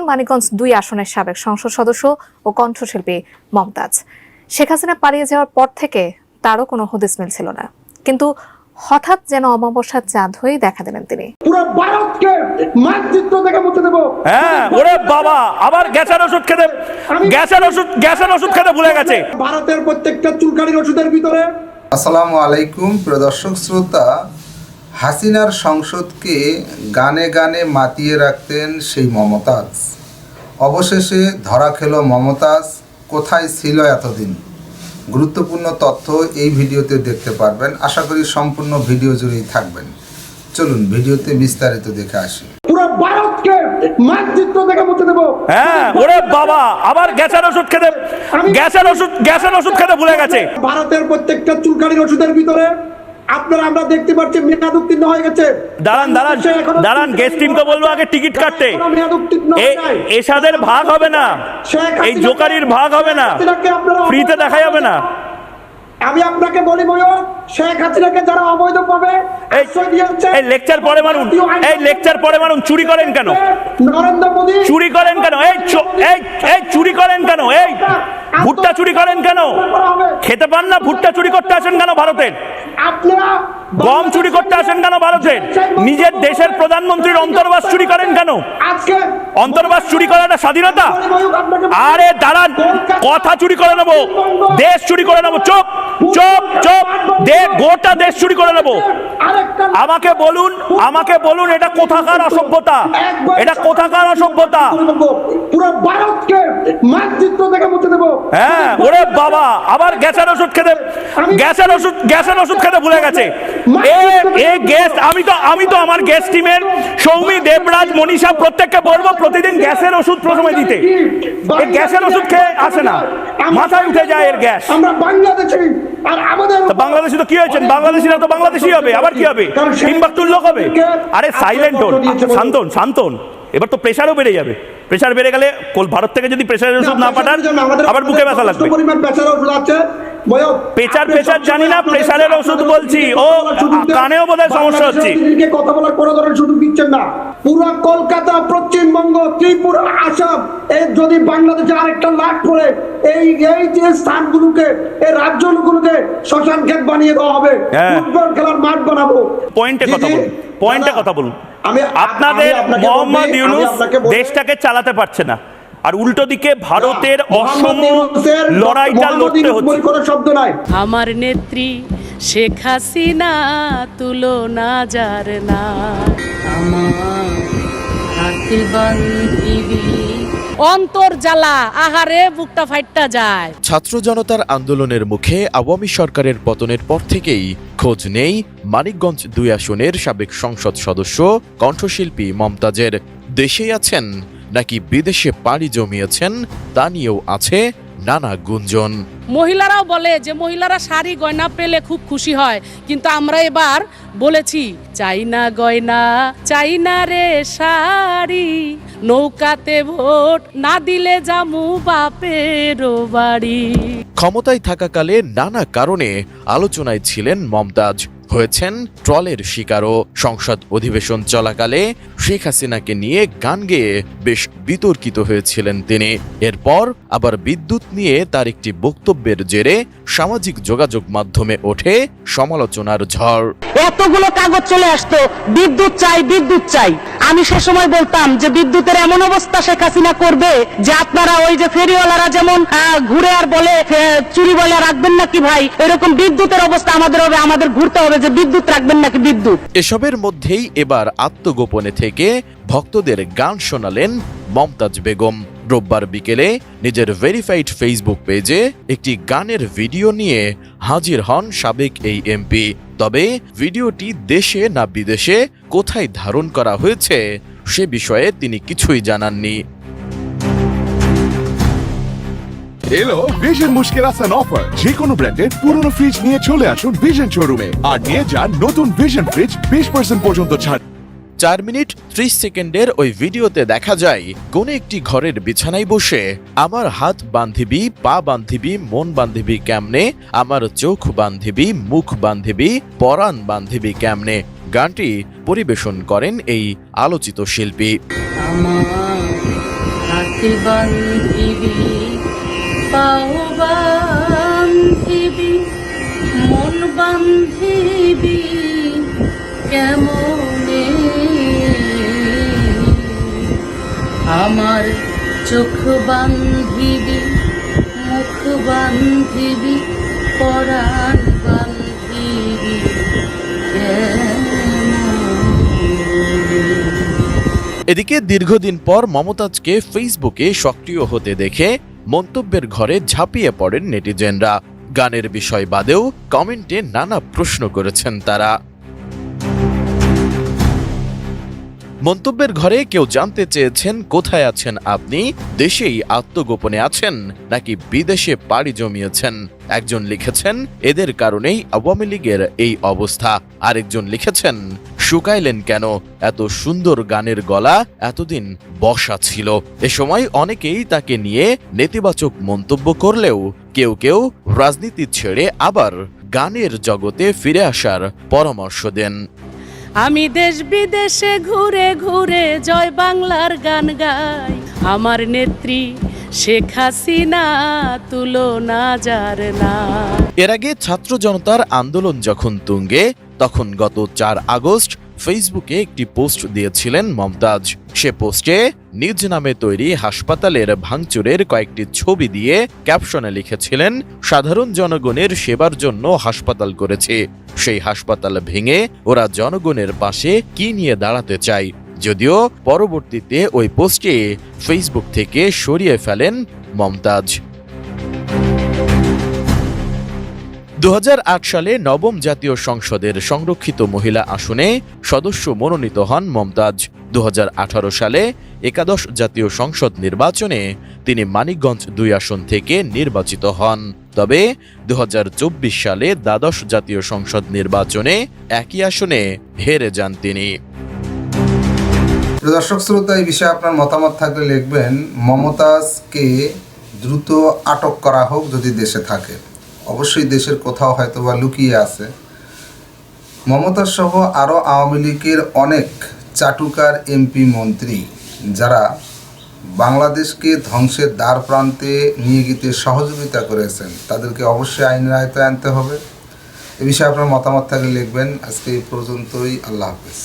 মানিকগঞ্জ ২ আসনের সাবেক সংসদ সদস্য ও কণ্ঠশিল্পী মমতাজ। শেখ হাসিনা পালিয়ে যাওয়ার পর থেকে তারও কোনো হদিস মিলছিল না, কিন্তু হঠাৎ যেন অমাবস্যার চাঁদ হয়ে দেখা দিলেন তিনি। পুরো ভারতকে মানচিত্র থেকে মুছে দেব। হ্যাঁ, ওরে বাবা, আবার গ্যাসের ওষুধ খেতে ভুলে গেছে। ভারতের প্রত্যেকটা চুলকানির ওষুধের ভিতরে। আসসালামু আলাইকুম প্রিয় দর্শক শ্রোতা। হাসিনার সংসদকে গানে গানে মাতিয়ে রাখতেন সেই মমতাজ। অবশেষে ধরা খেল মমতাজ কোথায় ছিল এতদিন। গুরুত্বপূর্ণ তথ্য এই ভিডিওতে দেখতে পারবেন। আশা করি সম্পূর্ণ ভিডিও জুড়েই থাকবেন। চলুন ভিডিওতে বিস্তারিত দেখে আসি। পুরো ভারতকে মানচিত্র থেকে মুছে দেব। হ্যাঁ, ওরে বাবা, আবার গ্যাসের ওষুধ খেতে ভুলে গেছে। ভারতের প্রত্যেকটা চুলকানির ওষুধের ভিতরে আমরা দেখতে পাচ্ছি মেয়াদ উত্তীর্ণ হয়ে গেছে। দাঁড়ান, গেস্ট টিমকে বলবো আগে টিকিট কাটতে। এসাদের ভাগ হবে না, এই জোকারির ভাগ হবে না, ফ্রিতে দেখা যাবে না। আমি আপনাকে বলি শেখ হাসিনাকে যারা অবৈধভাবে এই লেকচার পরে মানুষ চুরি করেন কেন? নরেন্দ্র মোদী চুরি করেন কেন? এই চুরি করেন কেন? এই ভুট্টা চুরি করেন কেন? খেতে পান না? ভুট্টা চুরি করতে আসেন কেন ভারতের? আপনারা গম চুরি করতে আসেন কেন ভারতের? নিজের দেশের প্রধানমন্ত্রীর অন্তর্বাস চুরি করেন কেন? অন্তর্বাস চুরি করাটা স্বাধীনতা? আরে দাঁড়ান, কথা চুরি করে নেবো, দেশ চুরি করে নেবো। চুপ, গোটা দেশ চুরি করে নেবো। আমাকে বলুন এটা কোথাকার অসভ্যতা? এটা কোথাকার অসভ্যতা? পুরো ভারতকে মানচিত্র থেকে মুছে দেব। হ্যাঁ, ওরে বাবা, আবার গ্যাসের ওষুধ খেতে ভুলে গেছে। আমি তো আমার গ্যাস টিমের সৌমি, দেবরাজ, মনীষা প্রত্যেককে বলবো প্রতিদিন গ্যাসের ওষুধ প্রথমে দিতে। এই গ্যাসের ওষুধ খেয়ে আসে না, মাথায় উঠে যায় এর গ্যাস। আমরা বাংলাদেশি, আর আমাদের বাংলাদেশি তো কি হয়েছে? বাংলাদেশিরা তো বাংলাদেশি হবে, আবার কি হবে? টিম্বাকটুর লোক হবে? আরে সাইলেন্ট হন, শান্তন। এবার তো প্রেশারও বেড়ে যাবে। প্রেশার বেড়ে গেলে ভারত থেকে যদি প্রেশারের ওষুধ না পাঠান আবার বুকে ব্যথা লাগবে। প্রেশার জানি না, প্রেশারের ওষুধ বলছি। ও কানেও বোধহয় সমস্যা হচ্ছে। কথা বলার কোনো ধরনের সুযোগ দিচ্ছেন না। পুরো কলকাতা, পশ্চিমবঙ্গ, ত্রিপুরা, আসাম, এই যদি বাংলাদেশে আরেকটা লাখ করে এই যে স্থানগুলোকে, এই রাজ্যগুলোকে শ্মশান ক্ষেত বানিয়ে দেওয়া হবে, ফুটবল খেলার মাঠ বানাবো। পয়েন্টে কথা বলুন। আপনাদের মোহাম্মদ ইউনূস দেশটাকে চালাতে পারছে না, আর উল্টো দিকে ভারতের অসম লড়াইটা লড়তে হচ্ছে। কোনো শব্দ নাই। আমার নেত্রী শেখ হাসিনা তুলনা যার না, অন্তর জ্বালা, আহারে বুকটা ফাইটটা যায়। ছাত্র জনতার আন্দোলনের মুখে আওয়ামী সরকারের পতনের পর থেকেই খোঁজ নেই মানিকগঞ্জ ২ আসনের সাবেক সংসদ সদস্য কণ্ঠশিল্পী মমতাজের। দেশেই আছেন নাকি বিদেশে পাড়ি জমিয়েছেন তা নিয়েও আছে নানা গুঞ্জন। মহিলারাও বলে যে মহিলারা শাড়ি গয়না পেলে খুব খুশি হয়, কিন্তু আমরা এবার বলেছি চাই না গয়না, চাই না রে শাড়ি, নৌকাতে ভোট না দিলে জামু বাপের বাড়ি। ক্ষমতায় থাকাকালে নানা কারণে আলোচনায় ছিলেন মমতাজ, হয়েছেন ট্রলের শিকারও। সংসদ অধিবেশন চলাকালে শেখ হাসিনাকে নিয়ে গান গেয়ে বেশ বিতর্কিত হয়েছিলেন তিনি। এরপর আবার বিদ্যুৎ নিয়ে তার একটি বক্তব্যের জেরে সামাজিক যোগাযোগ মাধ্যমে ওঠে সমালোচনার ঝড়। এতগুলো কাগজ চলে আসতো, বিদ্যুৎ চাই। আমি সে সময় বলতাম যে বিদ্যুতের এমন অবস্থা শেখ হাসিনা করবে যে আপনারা ওই যে ফেরিওয়ালারা যেমন ঘুরে আর বলে চুরি বলে রাখবেন নাকি ভাই, এরকম বিদ্যুতের অবস্থা আমাদের হবে, আমাদের ঘুরতে হবে যে বিদ্যুৎ রাখবেন নাকি বিদ্যুৎ। এসবের মধ্যেই এবার আত্মগোপনে থেকে ভক্তদের গান শোনালেন মমতাজ বেগম। রোববার বিকেলে নিজের ভেরিফাইড ফেসবুক পেজে একটি গানের ভিডিও নিয়ে হাজির হন সাবেক এই এমপি। তবে ভিডিওটি দেশে না বিদেশে কোথায় ধারণ করা হয়েছে সে বিষয়ে তিনি কিছুই জানাননি। এলো ভিশন মুশকিল আসান অফার। যে কোনো ব্র্যান্ডের পুরনো ফ্রিজ নিয়ে চলে আসুন ভিশন শোরুমে আর নিয়ে যান নতুন ভিশন ফ্রিজ 20% পর্যন্ত ছাড়। 4 মিনিট 30 সেকেন্ডের ওই ভিডিওতে দেখা যায় কোন একটি ঘরের বিছানায় বসে আমার হাত বান্ধিবি, পা বান্ধিবি, মন বান্ধিবি কেমনে, আমার চোখ বান্ধিবি, মুখ বান্ধিবি, পরাণ বান্ধিবি কেমনে গানটি পরিবেশন করেন এই আলোচিত শিল্পী। বান্ধিবি পাও বান্ধিবি মন বান্ধিবি কেমনে আমার চোখ বান্ধিবি মুখ বান্ধিবি পরাণ বান্ধিবি এদিকে দীর্ঘদিন পর মমতাজকে ফেসবুকে সক্রিয় হতে দেখে মন্তব্যের ঘরে ঝাঁপিয়ে পড়েন নেটিজেনরা। গানের বিষয় বাদেও কমেন্টে নানা প্রশ্ন করেছেন তারা। মন্তব্যের ঘরে কেউ জানতে চেয়েছেন, কোথায় আছেন আপনি? দেশেই আত্মগোপনে আছেন নাকি বিদেশে পাড়ি জমিয়েছেন? একজন লিখেছেন, এদের কারণেই আওয়ামী লীগের এই অবস্থা। আরেকজন লিখেছেন, শুকাইলেন কেন? এত সুন্দর গানের গলা এতদিন বসা ছিল। এ সময় অনেকেই তাকে নিয়ে নেতিবাচক মন্তব্য করলেও কেউ কেউ রাজনীতি ছেড়ে আবার গানের জগতে ফিরে আসার পরামর্শ দেন। আমি দেশ বিদেশে ঘুরে ঘুরে জয় বাংলার গান গাই, আমার নেত্রী শেখ হাসিনা তুলনা যার না। এর আগে ছাত্র জনতার আন্দোলন যখন তুঙ্গে, তখন গত 4 আগস্ট ফেসবুকে একটি পোস্ট দিয়েছিলেন মমতাজ। সে পোস্টে নিজ নামে তৈরি হাসপাতালের ভাঙচুরের কয়েকটি ছবি দিয়ে ক্যাপশনে লিখেছিলেন, সাধারণ জনগণের সেবার জন্য হাসপাতাল করেছে, সেই হাসপাতাল ভেঙে ওরা জনগণের পাশে কি নিয়ে দাঁড়াতে চায়। যদিও পরবর্তীতে ওই পোস্টে ফেসবুক থেকে সরিয়ে ফেলেন মমতাজ। 2008 সালে নবম জাতীয় সংসদের সংরক্ষিত মহিলা আসনে সদস্য মনোনীত হন মমতাজ। 2018 সালে একাদশ জাতীয় সংসদ নির্বাচনে তিনি মানিকগঞ্জ 2 আসন থেকে নির্বাচিত হন। তবে 2024 সালে দ্বাদশ জাতীয় সংসদ নির্বাচনে একই আসনে হেরে যান তিনি। দর্শক শ্রোতা, এই বিষয়ে আপনার মতামত থাকলে লিখবেন। মমতাজকে দ্রুত আটক করা হোক যদি দেশে থাকে। অবশ্যই দেশের কোথাও হয়তো বা লুকিয়ে আছে। মমতাজ সহ আরও আওয়ামী লীগের অনেক চাটুকার এমপি মন্ত্রী যারা বাংলাদেশকে ধ্বংসের দ্বার প্রান্তে নিয়ে যেতে সহযোগিতা করেছেন, তাদেরকে অবশ্যই আইনের আয়তায় আনতে হবে। এ বিষয়ে আপনার মতামত থাকলে লিখবেন। আজকে এই পর্যন্তই। আল্লাহ হাফেজ।